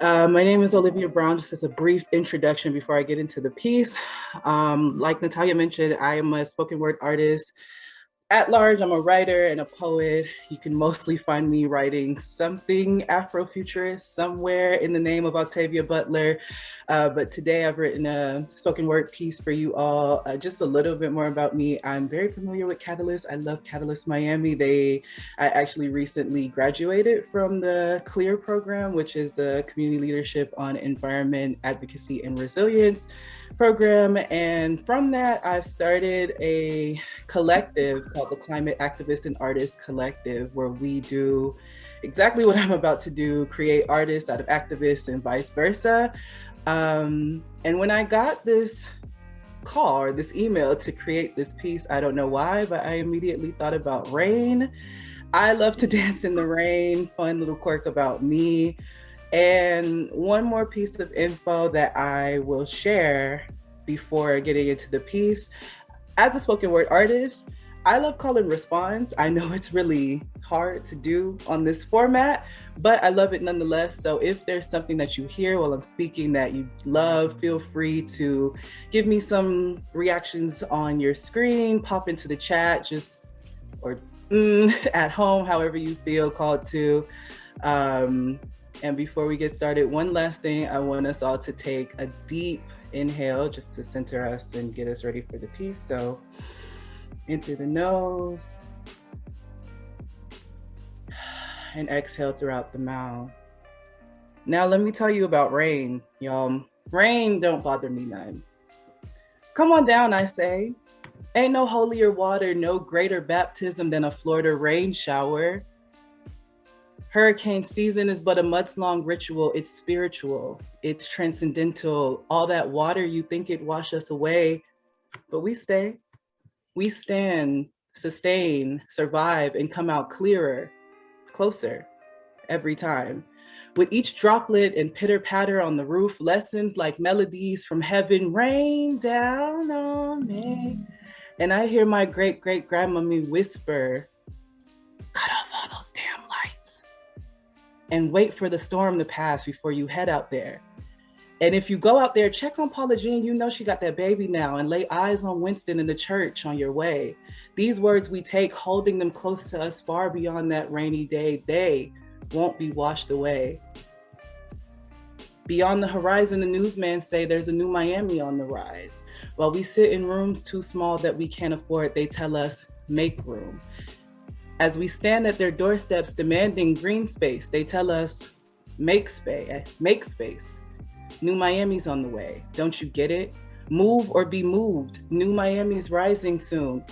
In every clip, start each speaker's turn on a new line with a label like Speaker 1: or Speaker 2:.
Speaker 1: My name is Olivia Brown. Just as a brief introduction before I get into the piece. Like Natalia mentioned, I am a spoken word artist. At large, I'm a writer and a poet. You can mostly find me writing something Afrofuturist somewhere in the name of Octavia Butler. But today I've written a spoken word piece for you all. Just a little bit more about me. I'm very familiar with Catalyst. I love Catalyst Miami. I actually recently graduated from the CLEAR program, which is the Community Leadership on Environment, Advocacy, and Resilience program. And from that, I've started a collective called the Climate Activists and Artists Collective, where we do exactly what I'm about to do, create artists out of activists and vice versa. And when I got this call or this email to create this piece, I don't know why, but I immediately thought about rain. I love to dance in the rain, fun little quirk about me. And one more piece of info that I will share before getting into the piece. As a spoken word artist, I love call and response. I know it's really hard to do on this format, but I love it nonetheless. So if there's something that you hear while I'm speaking that you love, feel free to give me some reactions on your screen, pop into the chat, or at home, however you feel called to. And before we get started, one last thing, I want us all to take a deep inhale just to center us and get us ready for the piece. So in through the nose and exhale throughout the mouth. Now let me tell you about rain, y'all. Rain don't bother me none. Come on down, I say. Ain't no holier water, no greater baptism than a Florida rain shower. Hurricane season is but a months-long ritual. It's spiritual, it's transcendental. All that water you think it wash us away, but we stay. We stand, sustain, survive, and come out clearer, closer every time. With each droplet and pitter patter on the roof, lessons like melodies from heaven rain down on me. And I hear my great-great-grandmommy whisper, cut off all those damn lights and wait for the storm to pass before you head out there. And if you go out there, check on Paula Jean, you know she got that baby now, and lay eyes on Winston in the church on your way. These words we take, holding them close to us far beyond that rainy day, they won't be washed away. Beyond the horizon, the newsmen say there's a new Miami on the rise. While we sit in rooms too small that we can't afford, they tell us, make room. As we stand at their doorsteps demanding green space, they tell us, make space. New Miami's on the way. Don't you get it? Move or be moved. New Miami's rising soon.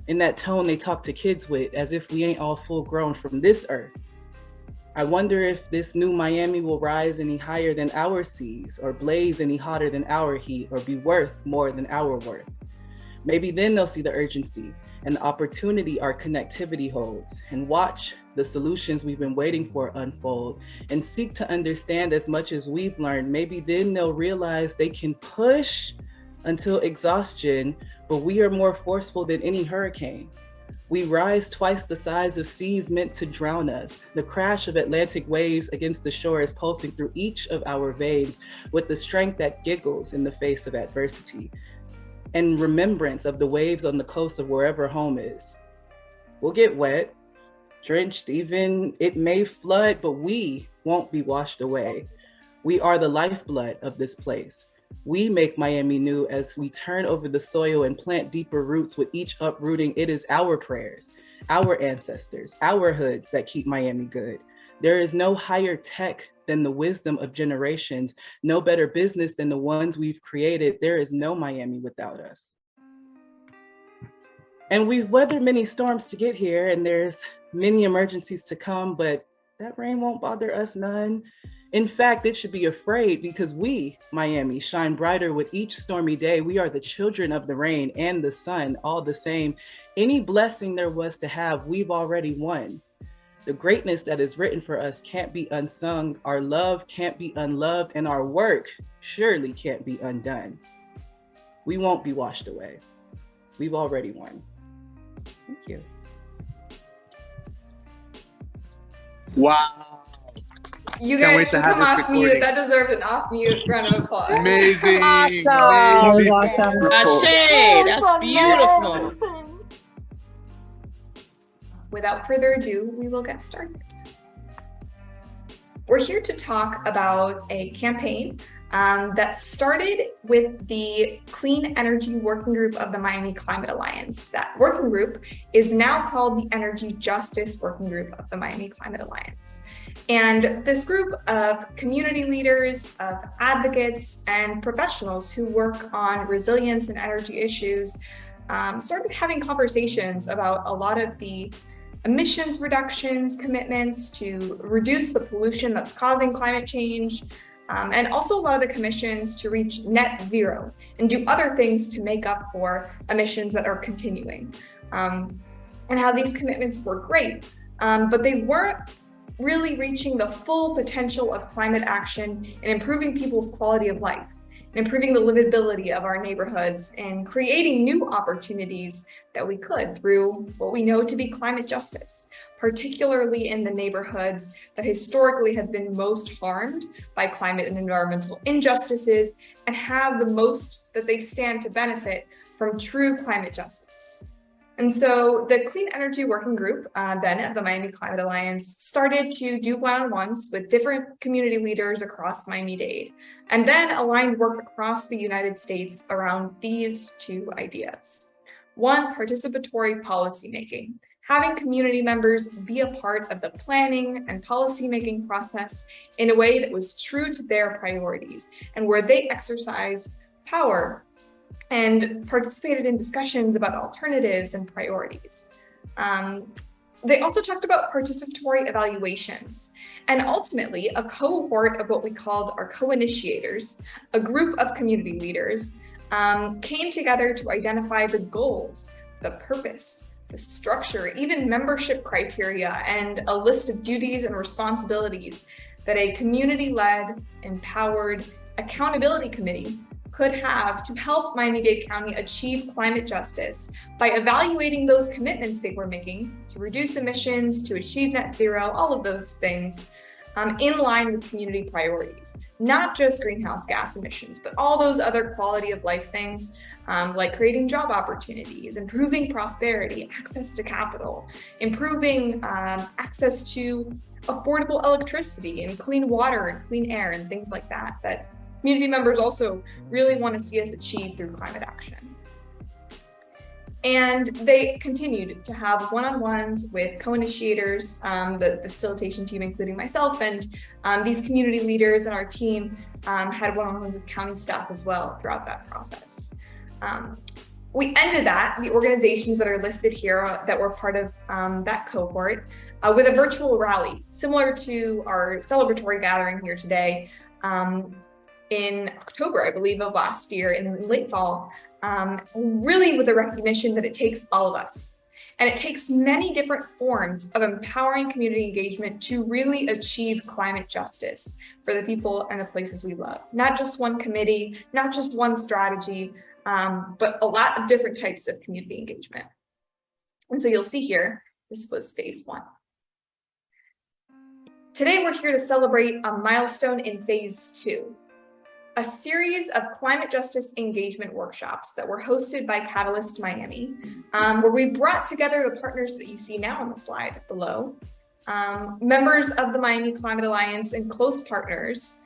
Speaker 1: In that tone they talk to kids with, as if we ain't all full grown from this earth. I wonder if this new Miami will rise any higher than our seas, or blaze any hotter than our heat, or be worth more than our worth. Maybe then they'll see the urgency and the opportunity our connectivity holds, and watch the solutions we've been waiting for unfold, and seek to understand as much as we've learned. Maybe then they'll realize they can push until exhaustion, but we are more forceful than any hurricane. We rise twice the size of seas meant to drown us. The crash of Atlantic waves against the shore is pulsing through each of our veins with the strength that giggles in the face of adversity, and remembrance of the waves on the coast of wherever home is. We'll get wet, drenched, even it may flood, but we won't be washed away. We are the lifeblood of this place. We make Miami new as we turn over the soil and plant deeper roots. With each uprooting, it is our prayers, our ancestors, our hoods that keep Miami good. There is no higher tech than the wisdom of generations, no better business than the ones we've created. There is no Miami without us. And we've weathered many storms to get here, and there's many emergencies to come, but that rain won't bother us none. In fact, it should be afraid, because we, Miami, shine brighter with each stormy day. We are the children of the rain and the sun, all the same. Any blessing there was to have, we've already won. The greatness that is written for us can't be unsung. Our love can't be unloved, and our work surely can't be undone. We won't be washed away. We've already won. Thank you.
Speaker 2: Wow. You
Speaker 3: Can't
Speaker 2: guys
Speaker 3: wait to
Speaker 2: can
Speaker 3: have
Speaker 2: come
Speaker 3: this
Speaker 2: off mute.
Speaker 3: recording.
Speaker 2: That deserved an off mute round of applause.
Speaker 3: Amazing.
Speaker 4: Awesome. That was awesome.
Speaker 5: Ashe, that's beautiful.
Speaker 2: Without further ado, we will get started. We're here to talk about a campaign that started with the Clean Energy Working Group of the Miami Climate Alliance. That working group is now called the Energy Justice Working Group of the Miami Climate Alliance. And this group of community leaders, of advocates, and professionals who work on resilience and energy issues started having conversations about a lot of the emissions reductions commitments to reduce the pollution that's causing climate change, and also a lot of the commissions to reach net zero and do other things to make up for emissions that are continuing. And how these commitments were great, but they weren't really reaching the full potential of climate action and improving people's quality of life, and improving the livability of our neighborhoods, and creating new opportunities that we could through what we know to be climate justice, particularly in the neighborhoods that historically have been most harmed by climate and environmental injustices and have the most that they stand to benefit from true climate justice. And so the Clean Energy Working Group, then of the Miami Climate Alliance, started to do one-on-ones with different community leaders across Miami-Dade, and then aligned work across the United States around these two ideas. One, participatory policymaking, having community members be a part of the planning and policymaking process in a way that was true to their priorities and where they exercise power and participated in discussions about alternatives and priorities. They also talked about participatory evaluations, and ultimately a cohort of what we called our co-initiators, a group of community leaders, came together to identify the goals, the purpose, the structure, even membership criteria, and a list of duties and responsibilities that a community-led, empowered accountability committee could have to help Miami-Dade County achieve climate justice by evaluating those commitments they were making to reduce emissions, to achieve net zero, all of those things in line with community priorities, not just greenhouse gas emissions, but all those other quality of life things like creating job opportunities, improving prosperity, access to capital, improving access to affordable electricity and clean water and clean air and things like that, that community members also really want to see us achieve through climate action. And they continued to have one-on-ones with co-initiators, the facilitation team, including myself, and these community leaders and our team had one-on-ones with county staff as well throughout that process. We ended that, the organizations that are listed here that were part of that cohort, with a virtual rally, similar to our celebratory gathering here today, in October, I believe, of last year, in late fall, really with the recognition that it takes all of us. And it takes many different forms of empowering community engagement to really achieve climate justice for the people and the places we love. Not just one committee, not just one strategy, but a lot of different types of community engagement. And so you'll see here, this was phase one. Today, we're here to celebrate a milestone in phase two, a series of climate justice engagement workshops that were hosted by Catalyst Miami, where we brought together the partners that you see now on the slide below, members of the Miami Climate Alliance and close partners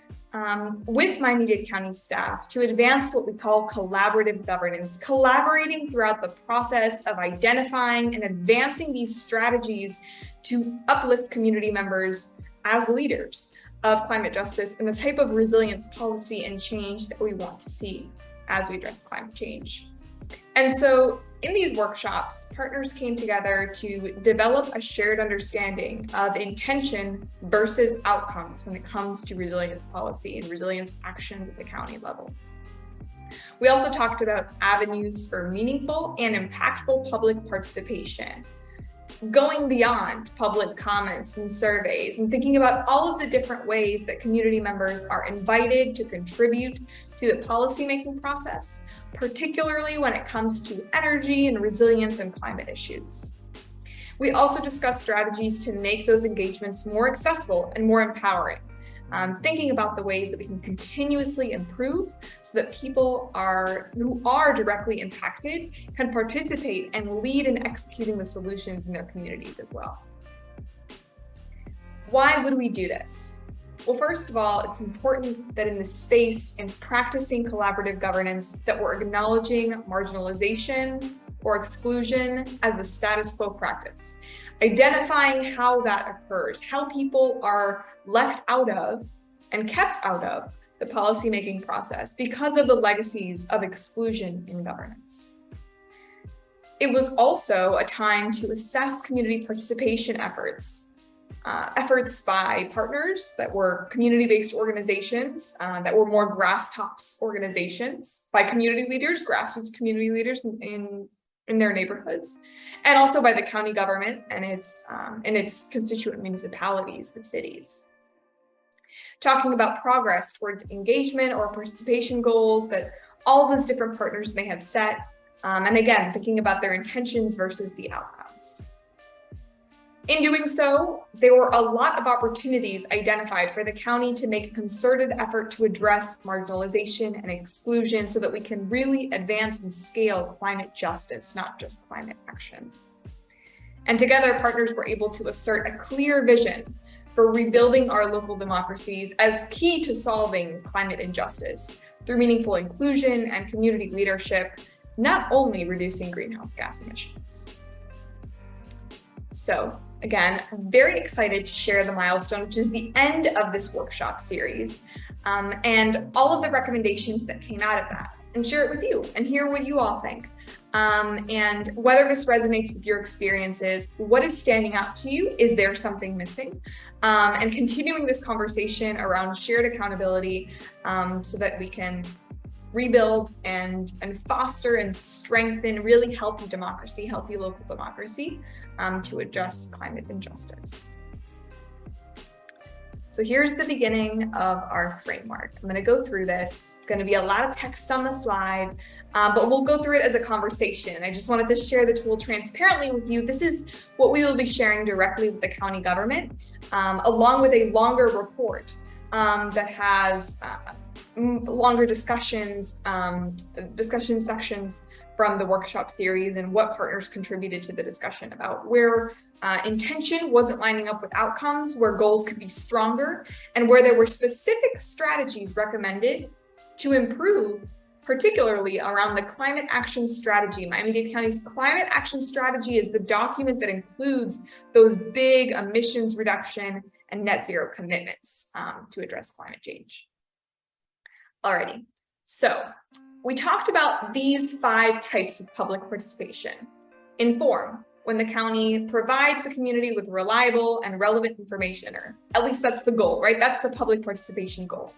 Speaker 2: with Miami-Dade County staff to advance what we call collaborative governance, collaborating throughout the process of identifying and advancing these strategies to uplift community members as leaders of climate justice and the type of resilience policy and change that we want to see as we address climate change. And so in these workshops, partners came together to develop a shared understanding of intention versus outcomes when it comes to resilience policy and resilience actions at the county level. We also talked about avenues for meaningful and impactful public participation, going beyond public comments and surveys and thinking about all of the different ways that community members are invited to contribute to the policymaking process, particularly when it comes to energy and resilience and climate issues. We also discussed strategies to make those engagements more accessible and more empowering, thinking about the ways that we can continuously improve so that people who are directly impacted can participate and lead in executing the solutions in their communities as well. Why would we do this? Well, first of all, it's important that in this space, in practicing collaborative governance, that we're acknowledging marginalization or exclusion as the status quo practice, identifying how that occurs, how people are left out of and kept out of the policymaking process because of the legacies of exclusion in governance. It was also a time to assess community participation efforts by partners that were community-based organizations, that were more grass-tops organizations, by community leaders, grassroots community leaders in their neighborhoods, and also by the county government and its constituent municipalities, the cities. Talking about progress toward engagement or participation goals that all those different partners may have set, and again, thinking about their intentions versus the outcomes. In doing so, there were a lot of opportunities identified for the county to make a concerted effort to address marginalization and exclusion so that we can really advance and scale climate justice, not just climate action. And together, partners were able to assert a clear vision for rebuilding our local democracies as key to solving climate injustice through meaningful inclusion and community leadership, not only reducing greenhouse gas emissions. So again, I'm very excited to share the milestone, which is the end of this workshop series, and all of the recommendations that came out of that, and share it with you and hear what you all think. And whether this resonates with your experiences, what is standing out to you? Is there something missing? And continuing this conversation around shared accountability so that we can rebuild and foster and strengthen really healthy democracy, healthy local democracy to address climate injustice. So here's the beginning of our framework. I'm going to go through this. It's going to be a lot of text on the slide, but we'll go through it as a conversation. I just wanted to share the tool transparently with you. This is what we will be sharing directly with the county government, along with a longer report that has longer discussion sections from the workshop series and what partners contributed to the discussion about where intention wasn't lining up with outcomes, where goals could be stronger, and where there were specific strategies recommended to improve, particularly around the climate action strategy. Miami-Dade County's climate action strategy is the document that includes those big emissions reduction and net zero commitments to address climate change. Alrighty, so we talked about these 5 types of public participation. Inform, when the county provides the community with reliable and relevant information, or at least that's the goal, right? That's the public participation goal.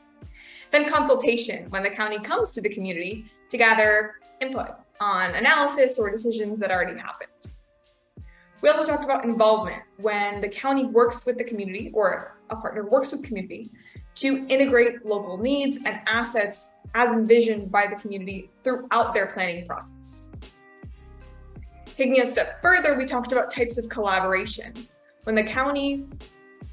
Speaker 2: Then consultation, when the county comes to the community to gather input on analysis or decisions that already happened. We also talked about involvement, when the county works with the community or a partner works with community to integrate local needs and assets as envisioned by the community throughout their planning process. Taking a step further, we talked about types of collaboration. When the county,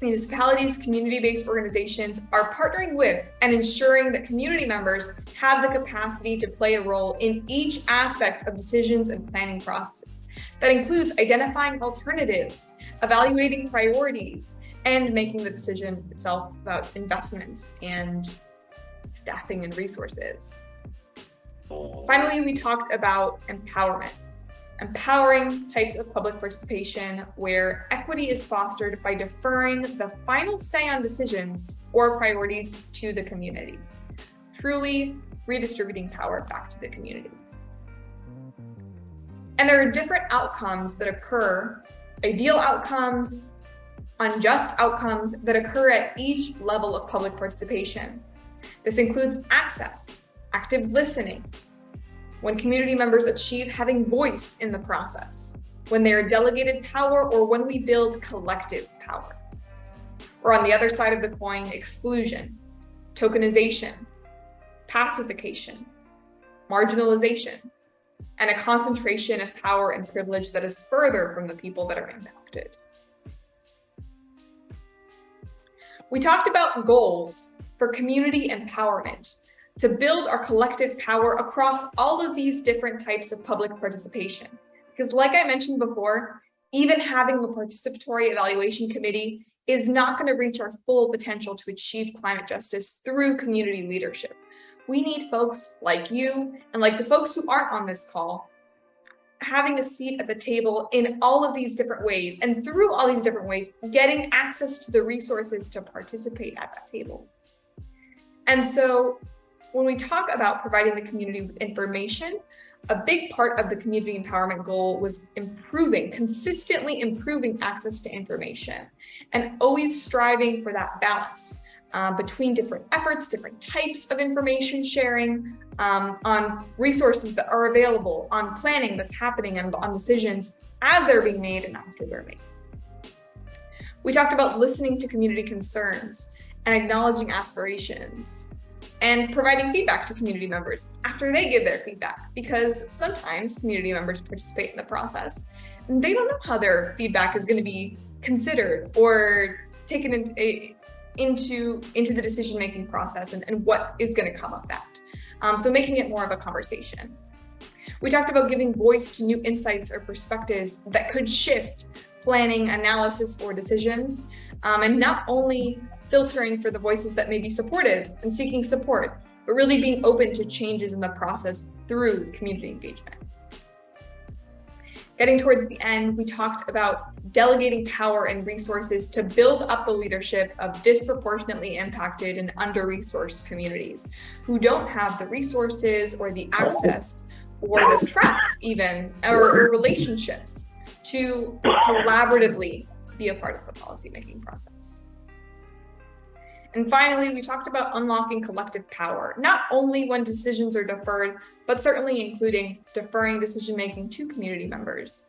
Speaker 2: municipalities, community-based organizations are partnering with and ensuring that community members have the capacity to play a role in each aspect of decisions and planning processes. That includes identifying alternatives, evaluating priorities, and making the decision itself about investments and staffing and resources. Finally, we talked about empowerment. Empowering types of public participation where equity is fostered by deferring the final say on decisions or priorities to the community, truly redistributing power back to the community. And there are different outcomes that occur, ideal outcomes, unjust outcomes that occur at each level of public participation. This includes access, active listening, when community members achieve having voice in the process, when they are delegated power, or when we build collective power. Or on the other side of the coin, exclusion, tokenization, pacification, marginalization, and a concentration of power and privilege that is further from the people that are impacted. We talked about goals for community empowerment to build our collective power across all of these different types of public participation. Because like I mentioned before, even having a participatory evaluation committee is not going to reach our full potential to achieve climate justice through community leadership. We need folks like you and like the folks who aren't on this call having a seat at the table in all of these different ways, and through all these different ways, getting access to the resources to participate at that table. And so when we talk about providing the community with information, a big part of the community empowerment goal was consistently improving access to information, and always striving for that balance between different efforts, different types of information sharing, on resources that are available, on planning that's happening, and on decisions as they're being made and after they're made. We talked about listening to community concerns and acknowledging aspirations, and providing feedback to community members after they give their feedback, because sometimes community members participate in the process and they don't know how their feedback is going to be considered or taken into the decision-making process, and what is going to come of that. So making it more of a conversation. We talked about giving voice to new insights or perspectives that could shift planning, analysis, or decisions, and not only filtering for the voices that may be supportive and seeking support, but really being open to changes in the process through community engagement. Getting towards the end, we talked about delegating power and resources to build up the leadership of disproportionately impacted and under-resourced communities who don't have the resources or the access or the trust even, or relationships to collaboratively be a part of the policymaking process. And finally, we talked about unlocking collective power, not only when decisions are deferred, but certainly including deferring decision-making to community members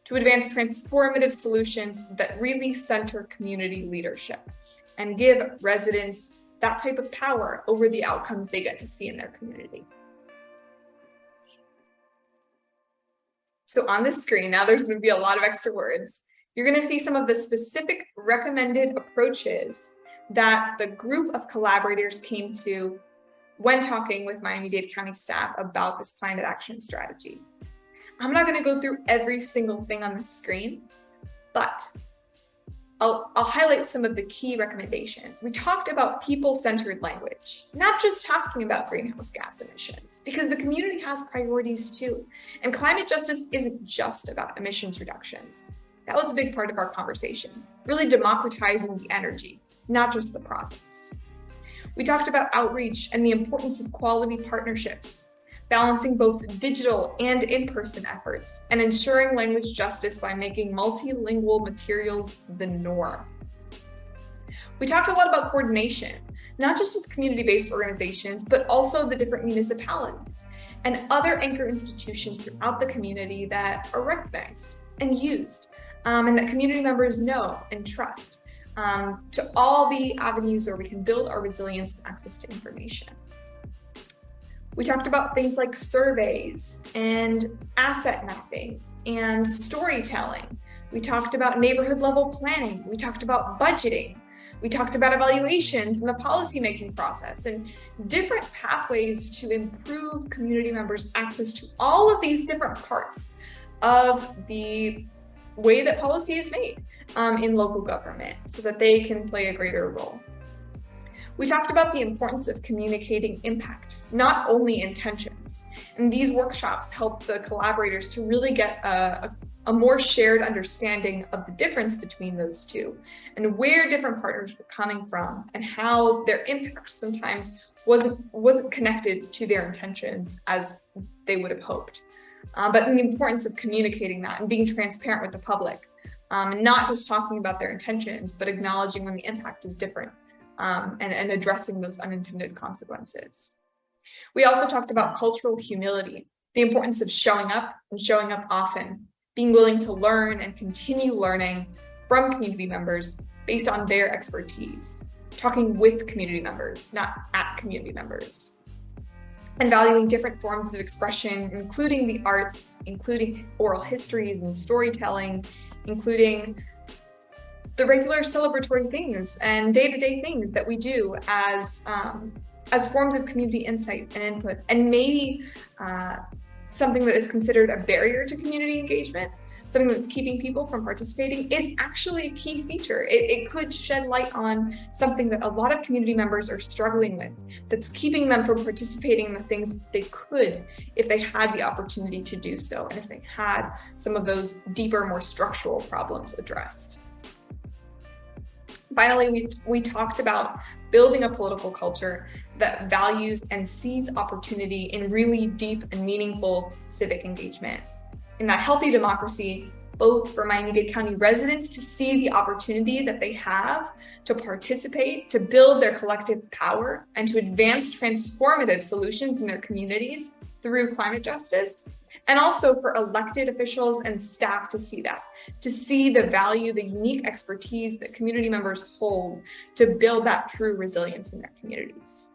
Speaker 2: to advance transformative solutions that really center community leadership and give residents that type of power over the outcomes they get to see in their community. So on this screen, now there's going to be a lot of extra words. You're going to see some of the specific recommended approaches that the group of collaborators came to when talking with Miami-Dade County staff about this climate action strategy. I'm not going to go through every single thing on the screen, but I'll highlight some of the key recommendations. We talked about people-centered language, not just talking about greenhouse gas emissions, because the community has priorities too. And climate justice isn't just about emissions reductions. That was a big part of our conversation, really democratizing the energy, not just the process. We talked about outreach and the importance of quality partnerships, balancing both digital and in-person efforts, and ensuring language justice by making multilingual materials the norm. We talked a lot about coordination, not just with community-based organizations, but also the different municipalities and other anchor institutions throughout the community that are recognized and used, and that community members know and trust. To all the avenues where we can build our resilience and access to information. We talked about things like surveys and asset mapping and storytelling. We talked about neighborhood level planning. We talked about budgeting. We talked about evaluations and the policymaking process and different pathways to improve community members' access to all of these different parts of the way that policy is made in local government so that they can play a greater role. We talked about the importance of communicating impact, not only intentions. And these workshops help the collaborators to really get a more shared understanding of the difference between those two and where different partners were coming from and how their impact sometimes wasn't connected to their intentions as they would have hoped. But the importance of communicating that and being transparent with the public, and not just talking about their intentions, but acknowledging when the impact is different, and addressing those unintended consequences. We also talked about cultural humility, the importance of showing up and showing up often, being willing to learn and continue learning from community members based on their expertise, talking with community members, not at community members. And valuing different forms of expression, including the arts, including oral histories and storytelling, including the regular celebratory things and day-to-day things that we do as forms of community insight and input, and maybe something that is considered a barrier to community engagement, something that's keeping people from participating, is actually a key feature. It could shed light on something that a lot of community members are struggling with, that's keeping them from participating in the things they could if they had the opportunity to do so, and if they had some of those deeper, more structural problems addressed. Finally, we talked about building a political culture that values and sees opportunity in really deep and meaningful civic engagement. In that healthy democracy, both for Miami-Dade County residents to see the opportunity that they have to participate, to build their collective power, and to advance transformative solutions in their communities through climate justice, and also for elected officials and staff to see that, to see the value, the unique expertise that community members hold to build that true resilience in their communities.